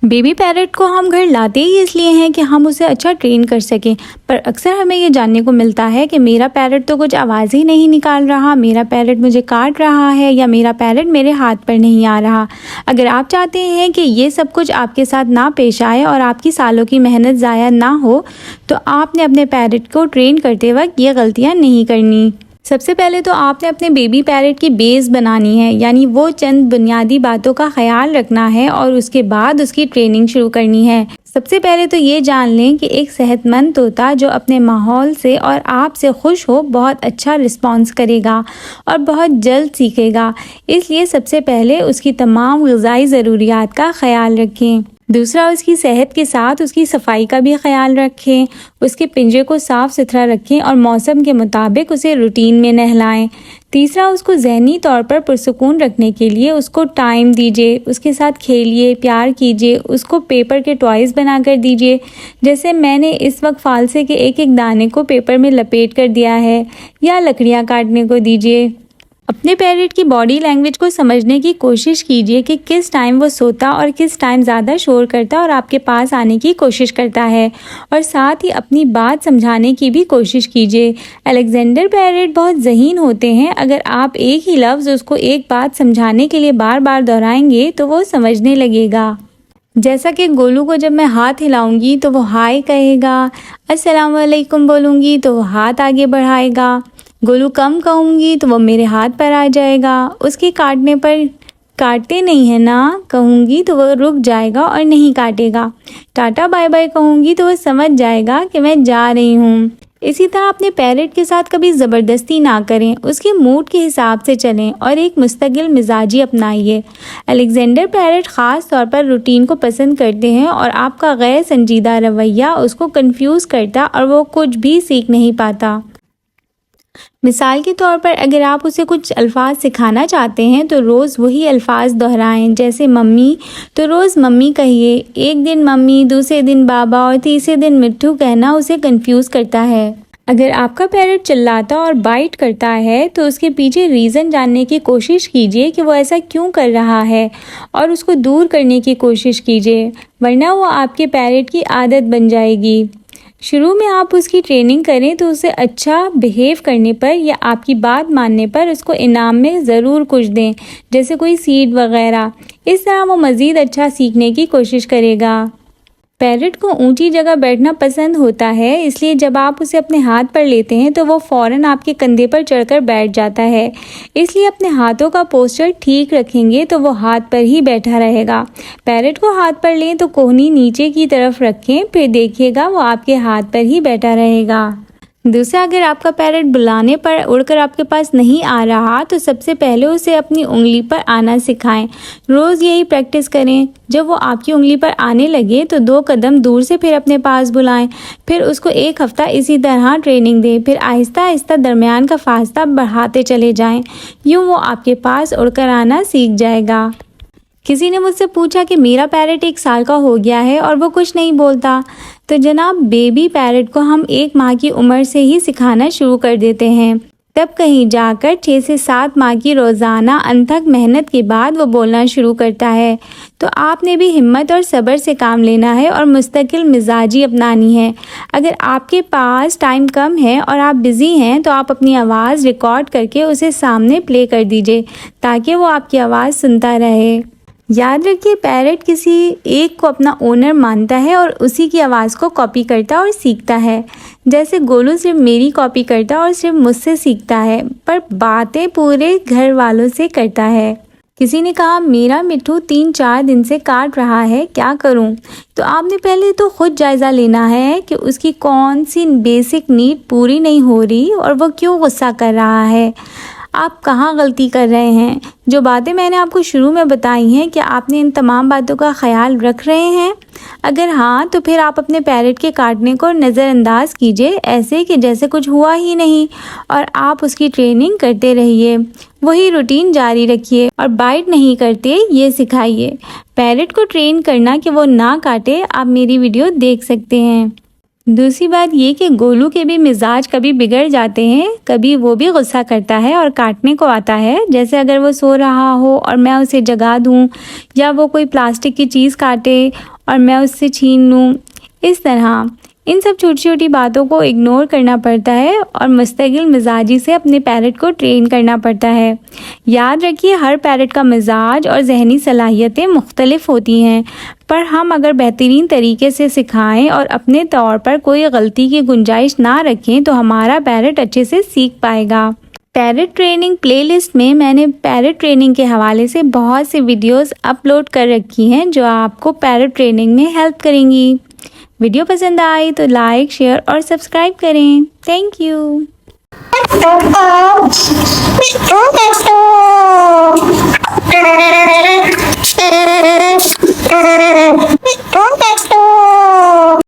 Baby parrot को हम घर लाते ही इसलिए हैं कि हम उसे अच्छा ट्रेन कर सकें, पर अक्सर हमें ये जानने को मिलता है कि मेरा पैरट तो कुछ आवाज़ ही नहीं निकाल रहा, मेरा पैरट मुझे काट रहा है या मेरा पैरट मेरे हाथ पर नहीं आ रहा। अगर आप चाहते हैं कि ये सब कुछ आपके साथ ना पेश आए और आपकी सालों की मेहनत ज़ाया ना हो, तो आपने अपने पैरट को ट्रेन करते वक्त ये गलतियाँ नहीं करनी। सबसे पहले तो आपने अपने बेबी पैरट की बेस बनानी है, यानी वो चंद बुनियादी बातों का ख्याल रखना है और उसके बाद उसकी ट्रेनिंग शुरू करनी है। सबसे पहले तो ये जान लें कि एक सेहतमंद तोता जो अपने माहौल से और आपसे खुश हो बहुत अच्छा रिस्पॉन्स करेगा और बहुत जल्द सीखेगा। इसलिए सबसे पहले उसकी तमाम ग़िज़ाई ज़रूरियात का ख्याल रखें। दूसरा, उसकी सेहत के साथ उसकी सफाई का भी ख्याल रखें। उसके पिंजरे को साफ़ सुथरा रखें और मौसम के मुताबिक उसे रूटीन में नहलाएं। तीसरा, उसको ज़हनी तौर पर पुरसुकून रखने के लिए उसको टाइम दीजिए, उसके साथ खेलिए, प्यार कीजिए, उसको पेपर के टॉयज़ बना कर दीजिए। जैसे मैंने इस वक्त फालसे के एक एक दाने को पेपर में लपेट कर दिया है, या लकड़ियाँ काटने को दीजिए। अपने पैरट की बॉडी लैंग्वेज को समझने की कोशिश कीजिए कि किस टाइम वो सोता और किस टाइम ज़्यादा शोर करता और आपके पास आने की कोशिश करता है, और साथ ही अपनी बात समझाने की भी कोशिश कीजिए। अलेक्जेंडर पैरट बहुत ज़हीन होते हैं। अगर आप एक ही लफ्ज़ उसको एक बात समझाने के लिए बार बार दोहराएंगे तो वो समझने लगेगा। जैसा कि गोलू को जब मैं हाथ हिलाऊंगी तो वो हाय कहेगा, अस्सलाम वालेकुम बोलूँगी तो वो हाथ आगे बढ़ाएगा, गोलू कम कहूँगी तो वो मेरे हाथ पर आ जाएगा, उसके काटने पर काटते नहीं है ना कहूँगी तो वो रुक जाएगा और नहीं काटेगा, टाटा बाय बाय कहूँगी तो वो समझ जाएगा कि मैं जा रही हूँ। इसी तरह अपने पैरट के साथ कभी ज़बरदस्ती ना करें, उसके मूड के हिसाब से चलें और एक मुस्तकिल मिजाजी अपनाइए। अलेक्जेंडर पैरट ख़ास तौर पर रूटीन को पसंद करते हैं और आपका गैर संजीदा रवैया उसको कंफ्यूज करता और वो कुछ भी सीख नहीं पाता। मिसाल के तौर पर अगर आप उसे कुछ अल्फाज सिखाना चाहते हैं तो रोज़ वही अल्फाज दोहराएं। जैसे मम्मी, तो रोज़ मम्मी कहिए। एक दिन मम्मी, दूसरे दिन बाबा और तीसरे दिन मिट्ठू कहना उसे कंफ्यूज करता है। अगर आपका पैरट चिल्लाता और बाइट करता है तो उसके पीछे रीज़न जानने की कोशिश कीजिए कि वो ऐसा क्यों कर रहा है और उसको दूर करने की कोशिश कीजिए, वरना वो आपके पैरट की आदत बन जाएगी। शुरू में आप उसकी ट्रेनिंग करें तो उसे अच्छा बिहेव करने पर या आपकी बात मानने पर उसको इनाम में ज़रूर कुछ दें, जैसे कोई सीड वगैरह। इस तरह वो मज़ीद अच्छा सीखने की कोशिश करेगा। पैरट को ऊंची जगह बैठना पसंद होता है, इसलिए जब आप उसे अपने हाथ पर लेते हैं तो वो फ़ौरन आपके कंधे पर चढ़कर बैठ जाता है। इसलिए अपने हाथों का पोस्चर ठीक रखेंगे तो वो हाथ पर ही बैठा रहेगा। पैरट को हाथ पर लें तो कोहनी नीचे की तरफ रखें, फिर देखिएगा वो आपके हाथ पर ही बैठा रहेगा। दूसरा, अगर आपका पैरट बुलाने पर उड़कर आपके पास नहीं आ रहा तो सबसे पहले उसे अपनी उंगली पर आना सिखाएं। रोज़ यही प्रैक्टिस करें। जब वो आपकी उंगली पर आने लगे तो 2 कदम दूर से फिर अपने पास बुलाएं। फिर उसको 1 हफ़्ता इसी तरह ट्रेनिंग दें। फिर आहिस्ता आहिस्ता दरमियान का फासला बढ़ाते चले जाएं। यूँ वो आपके पास उड़कर आना सीख जाएगा। किसी ने मुझसे पूछा कि मेरा पैरट 1 साल का हो गया है और वो कुछ नहीं बोलता। तो जनाब, बेबी पैरट को हम 1 माह की उम्र से ही सिखाना शुरू कर देते हैं। तब कहीं जाकर 6 से 7 माह की रोज़ाना अनथक मेहनत के बाद वो बोलना शुरू करता है। तो आपने भी हिम्मत और सब्र से काम लेना है और मुस्तकिल मिजाजी अपनानी है। अगर आपके पास टाइम कम है और आप बिज़ी हैं तो आप अपनी आवाज़ रिकॉर्ड करके उसे सामने प्ले कर दीजिए ताकि वो आपकी आवाज़ सुनता रहे। याद रखिए, पैरट किसी एक को अपना ओनर मानता है और उसी की आवाज़ को कॉपी करता और सीखता है। जैसे गोलू सिर्फ मेरी कॉपी करता और सिर्फ मुझसे सीखता है, पर बातें पूरे घर वालों से करता है। किसी ने कहा मेरा मिट्ठू 3-4 दिन से काट रहा है, क्या करूं? तो आपने पहले तो खुद जायज़ा लेना है कि उसकी कौन सी बेसिक नीड पूरी नहीं हो रही और वो क्यों गुस्सा कर रहा है। आप कहाँ गलती कर रहे हैं? जो बातें मैंने आपको शुरू में बताई हैं, क्या आपने इन तमाम बातों का ख्याल रख रहे हैं? अगर हाँ, तो फिर आप अपने पैरट के काटने को नज़रअंदाज कीजिए, ऐसे कि जैसे कुछ हुआ ही नहीं, और आप उसकी ट्रेनिंग करते रहिए। वही रूटीन जारी रखिए और बाइट नहीं करते ये सिखाइए। पैरट को ट्रेन करना कि वो ना काटे, आप मेरी वीडियो देख सकते हैं। दूसरी बात ये कि गोलू के भी मिजाज कभी बिगड़ जाते हैं, कभी वो भी गुस्सा करता है और काटने को आता है। जैसे अगर वो सो रहा हो और मैं उसे जगा दूं, या वो कोई प्लास्टिक की चीज़ काटे और मैं उससे छीन लूँ। इस तरह इन सब छोटी छोटी बातों को इग्नोर करना पड़ता है और मुस्तकिल मिजाजी से अपने पैरट को ट्रेन करना पड़ता है। याद रखिए, हर पैरट का मिजाज और जहनी सलाहियतें मुख्तलिफ होती हैं, पर हम अगर बेहतरीन तरीके से सिखाएं और अपने तौर पर कोई गलती की गुंजाइश ना रखें तो हमारा पैरट अच्छे से सीख पाएगा। पैरट ट्रेनिंग प्लेलिस्ट में मैंने पैरट ट्रेनिंग के हवाले से बहुत सी वीडियोस अपलोड कर रखी हैं जो आपको पैरट ट्रेनिंग में हेल्प करेंगी। वीडियो पसंद आए तो लाइक, शेयर और सब्सक्राइब करें। Thank you.